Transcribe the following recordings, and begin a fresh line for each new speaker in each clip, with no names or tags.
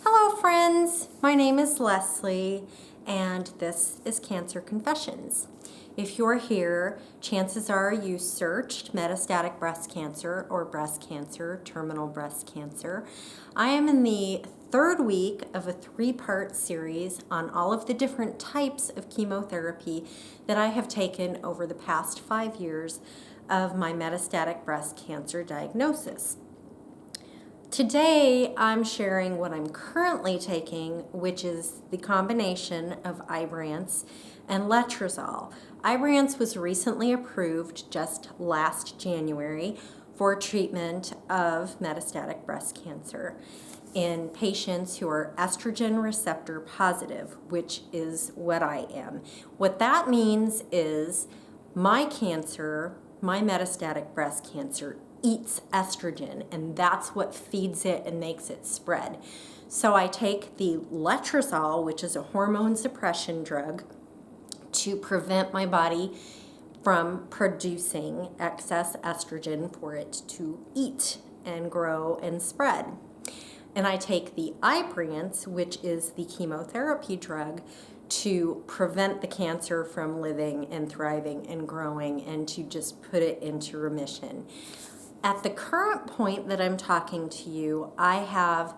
Hello friends, my name is Leslie and this is Cancer Confessions. If you're here, chances are you searched metastatic breast cancer or breast cancer, terminal breast cancer. I am in the third week of a three-part series on all of the different types of chemotherapy that I have taken over the past 5 years of my metastatic breast cancer diagnosis. Today, I'm sharing what I'm currently taking, which is the combination of Ibrance and letrozole. Ibrance was recently approved just last January for treatment of metastatic breast cancer in patients who are estrogen receptor positive, which is what I am. What that means is my cancer, my metastatic breast cancer, eats estrogen, and that's what feeds it and makes it spread. So I take the letrozole, which is a hormone suppression drug, to prevent my body from producing excess estrogen for it to eat and grow and spread. And I take the Ibrance, which is the chemotherapy drug, to prevent the cancer from living and thriving and growing and to just put it into remission. At the current point that I'm talking to you, I have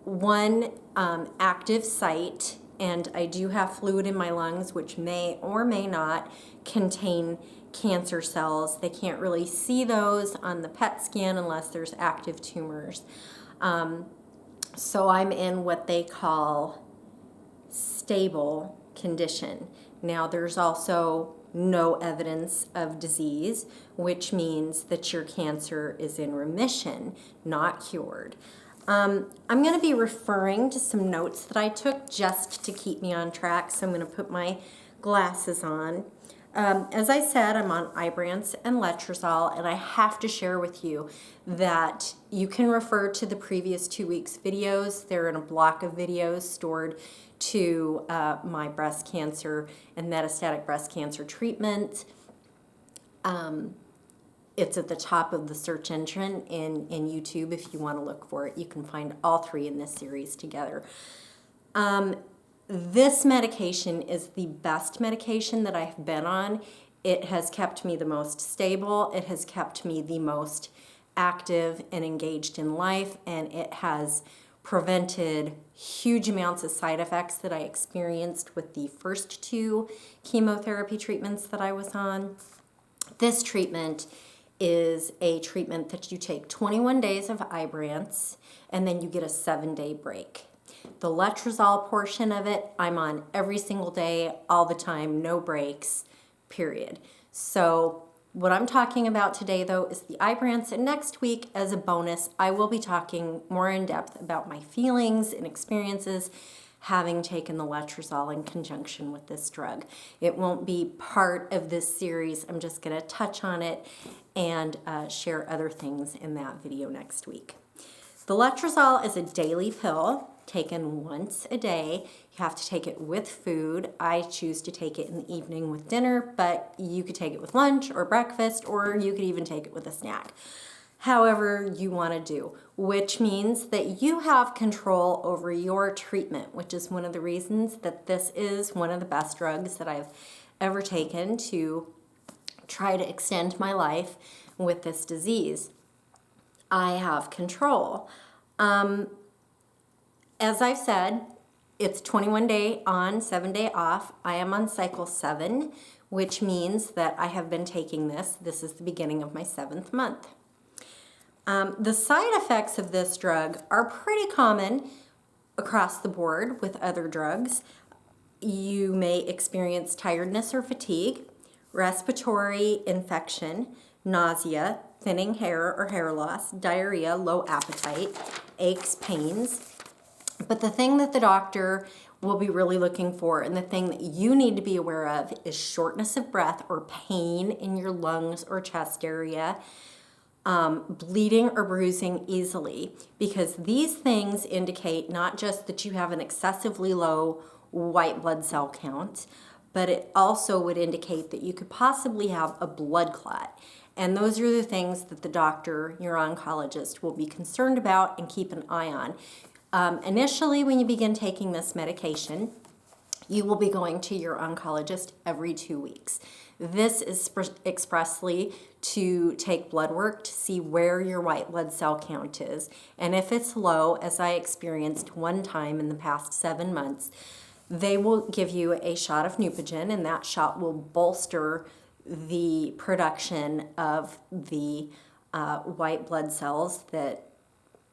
one active site, and I do have fluid in my lungs, which may or may not contain cancer cells. They can't really see those on the PET scan unless there's active tumors. So I'm in what they call stable condition. Now there's also no evidence of disease, which means that your cancer is in remission, not cured. I'm going to be referring to some notes that I took just to keep me on track, so I'm going to put my glasses on. As I said, I'm on Ibrance and letrozole, and I have to share with you that you can refer to the previous 2 weeks' videos. They're in a block of videos stored to my breast cancer and metastatic breast cancer treatment. It's at the top of the search engine in YouTube if you want to look for it. You can find all three in this series together. This medication is the best medication that I've been on. It has kept me the most stable. It has kept me the most active and engaged in life, and it has prevented huge amounts of side effects that I experienced with the first two chemotherapy treatments that I was on. This treatment is a treatment that you take 21 days of Ibrance, and then you get a 7-day break. The letrozole portion of it, I'm on every single day, all the time, no breaks, period. So what I'm talking about today, though, is the Ibrance, and next week, as a bonus, I will be talking more in depth about my feelings and experiences having taken the letrozole in conjunction with this drug. It won't be part of this series. I'm just going to touch on it and share other things in that video next week. The letrozole is a daily pill taken once a day. You have to take it with food. I choose to take it in the evening with dinner, but you could take it with lunch or breakfast, or you could even take it with a snack. However you want to do, which means that you have control over your treatment, which is one of the reasons that this is one of the best drugs that I've ever taken to try to extend my life with this disease. I have control. As I've said, it's 21 day on, 7 day off. I am on cycle 7, which means that I have been taking this. This is the beginning of my 7th month. The side effects of this drug are pretty common across the board with other drugs. You may experience tiredness or fatigue, respiratory infection, nausea, thinning hair or hair loss, diarrhea, low appetite, aches, pains. But the thing that the doctor will be really looking for, and the thing that you need to be aware of, is shortness of breath or pain in your lungs or chest area, bleeding or bruising easily, because these things indicate not just that you have an excessively low white blood cell count, but it also would indicate that you could possibly have a blood clot. And those are the things that the doctor, your oncologist, will be concerned about and keep an eye on. Initially, when you begin taking this medication, you will be going to your oncologist every 2 weeks. This is expressly to take blood work to see where your white blood cell count is. And if it's low, as I experienced one time in the past 7 months, they will give you a shot of Neupogen, and that shot will bolster the production of the white blood cells that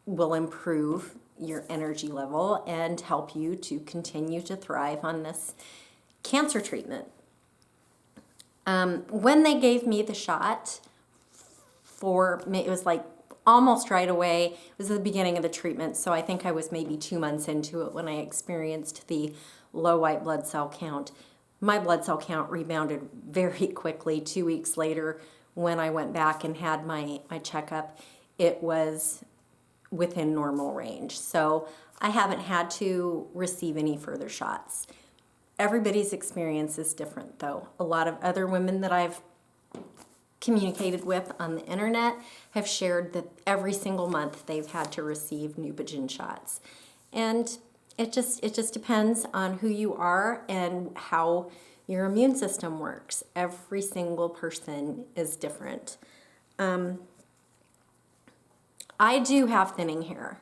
will improve your energy level and help you to continue to thrive on this cancer treatment. When they gave me the shot, it was like almost right away. It was the beginning of the treatment, so I think I was maybe 2 months into it when I experienced the low white blood cell count. My blood cell count rebounded very quickly. 2 weeks later, when I went back and had my checkup, it was within normal range. So I haven't had to receive any further shots. Everybody's experience is different, though. A lot of other women that I've communicated with on the internet have shared that every single month they've had to receive Neupogen shots. And it just depends on who you are and how your immune system works. Every single person is different. I do have thinning hair,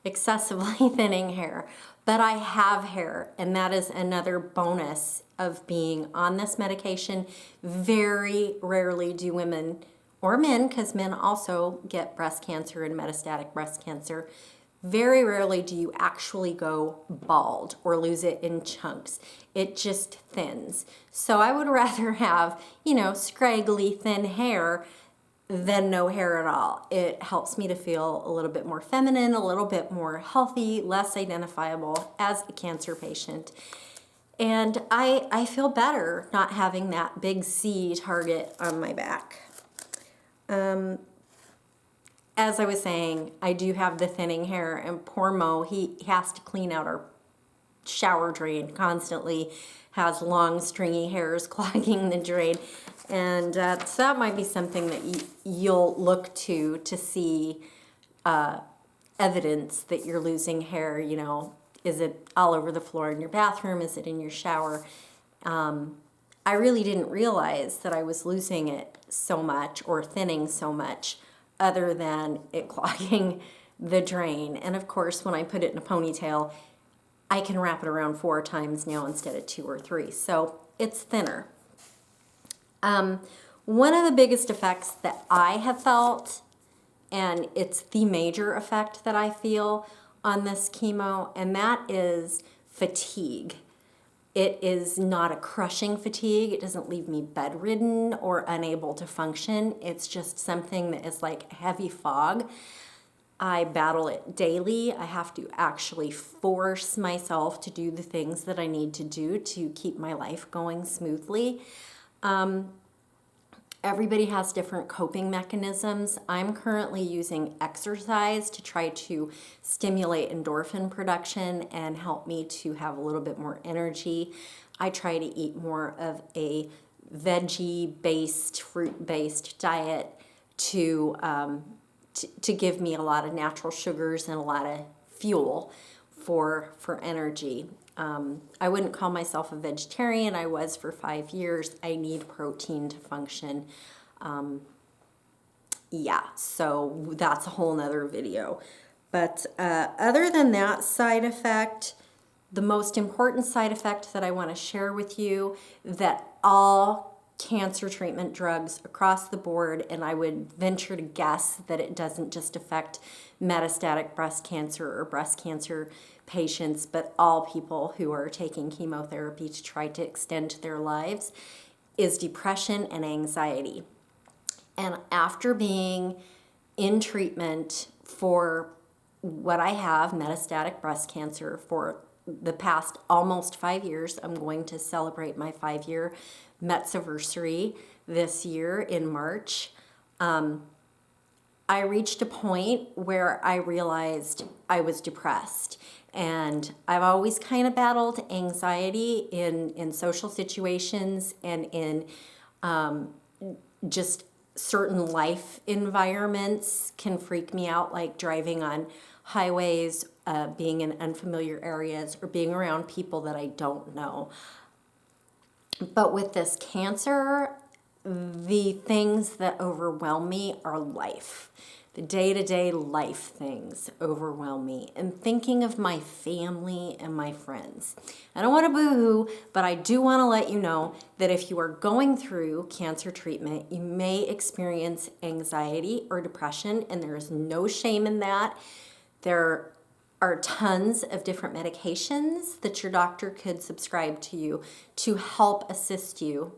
excessively thinning hair, but I have hair, and that is another bonus of being on this medication. Very rarely do women or men, because men also get breast cancer and metastatic breast cancer, very rarely do you actually go bald or lose it in chunks. It just thins. So I would rather have, scraggly, thin hair than no hair at all. It helps me to feel a little bit more feminine, a little bit more healthy, less identifiable as a cancer patient. And I feel better not having that big C target on my back. As I was saying, I do have the thinning hair, and poor Mo, he has to clean out our shower drain constantly, has long stringy hairs clogging the drain. And so that might be something that you'll look to see evidence that you're losing hair. Is it all over the floor in your bathroom? Is it in your shower? I really didn't realize that I was losing it so much or thinning so much other than it clogging the drain. And of course, when I put it in a ponytail, I can wrap it around 4 times now instead of 2 or 3. So it's thinner. One of the biggest effects that I have felt, and it's the major effect that I feel on this chemo, and that is fatigue. It is not a crushing fatigue. It doesn't leave me bedridden or unable to function. It's just something that is like heavy fog. I battle it daily. I have to actually force myself to do the things that I need to do to keep my life going smoothly. Everybody has different coping mechanisms. I'm currently using exercise to try to stimulate endorphin production and help me to have a little bit more energy. I try to eat more of a veggie-based, fruit-based diet to give me a lot of natural sugars and a lot of fuel for energy. I wouldn't call myself a vegetarian. I was for 5 years. I need protein to function. So that's a whole nother video. But other than that side effect, the most important side effect that I want to share with you, that all cancer treatment drugs across the board, and I would venture to guess that it doesn't just affect metastatic breast cancer or breast cancer patients, but all people who are taking chemotherapy to try to extend their lives, is depression and anxiety. And after being in treatment for what I have, metastatic breast cancer, for the past almost 5 years, I'm going to celebrate my 5-year Metziversary this year in March. I reached a point where I realized I was depressed. And I've always kind of battled anxiety in social situations and in just certain life environments can freak me out, like driving on highways being in unfamiliar areas, or being around people that I don't know. But with this cancer, the things that overwhelm me are life. The day-to-day life things overwhelm me. And thinking of my family and my friends. I don't want to boo-hoo, but I do want to let you know that if you are going through cancer treatment, you may experience anxiety or depression, and there is no shame in that. There are tons of different medications that your doctor could prescribe to you to help assist you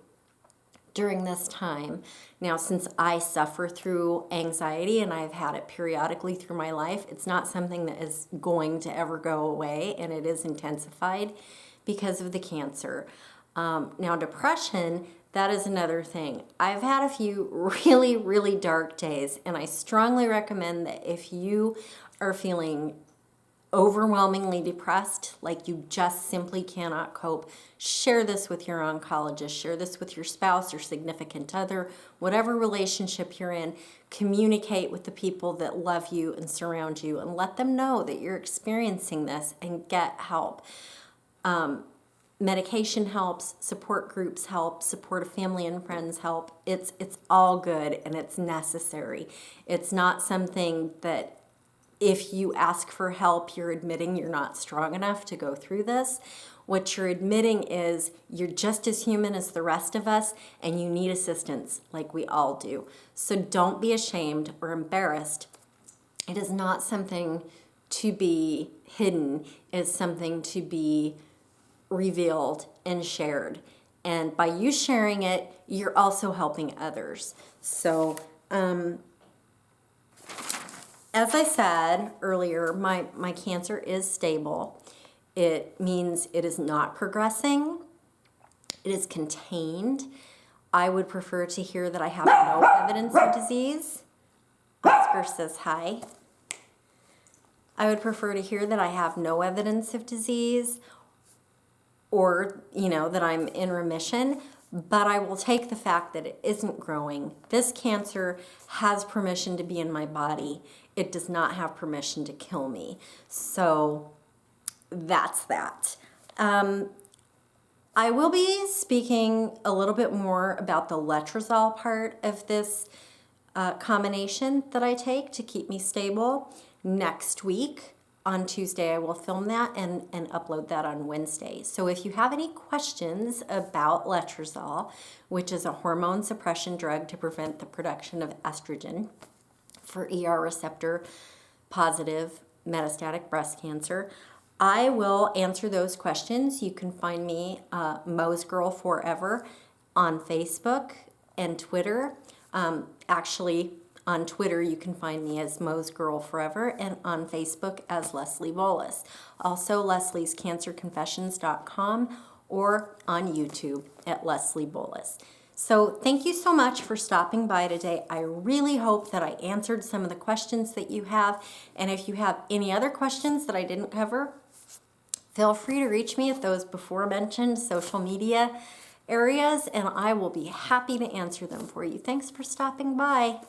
during this time. Now, since I suffer through anxiety and I've had it periodically through my life, it's not something that is going to ever go away, and it is intensified because of the cancer. Now, depression, that is another thing. I've had a few really, really dark days, and I strongly recommend that if you are feeling overwhelmingly depressed, like you just simply cannot cope, share this with your oncologist, share this with your spouse or significant other, whatever relationship you're in. Communicate with the people that love you and surround you, and let them know that you're experiencing this, and get help. Medication helps, support groups help, support of family and friends help. It's all good, and it's necessary. It's not something that if you ask for help, you're admitting you're not strong enough to go through this. What you're admitting is you're just as human as the rest of us, and you need assistance like we all do. So don't be ashamed or embarrassed. It is not something to be hidden. It is something to be revealed and shared. And by you sharing it, you're also helping others. So, as I said earlier, my cancer is stable. It means it is not progressing. It is contained. I would prefer to hear that I have no evidence of disease. Oscar says hi. I would prefer to hear that I have no evidence of disease, or, that I'm in remission. But I will take the fact that it isn't growing. This cancer has permission to be in my body. It does not have permission to kill me. So that's that. I will be speaking a little bit more about the letrozole part of this combination that I take to keep me stable next week. On Tuesday, I will film that and upload that on Wednesday. So if you have any questions about letrozole, which is a hormone suppression drug to prevent the production of estrogen for ER receptor positive metastatic breast cancer, I will answer those questions. You can find me, Mo's Girl Forever, on Facebook and Twitter. Actually, on Twitter, you can find me as Mo's Girl Forever, and on Facebook as Leslie Bolus. Also, lesliescancerconfessions.com, or on YouTube at Leslie Bolus. So thank you so much for stopping by today. I really hope that I answered some of the questions that you have. And if you have any other questions that I didn't cover, feel free to reach me at those before mentioned social media areas, and I will be happy to answer them for you. Thanks for stopping by.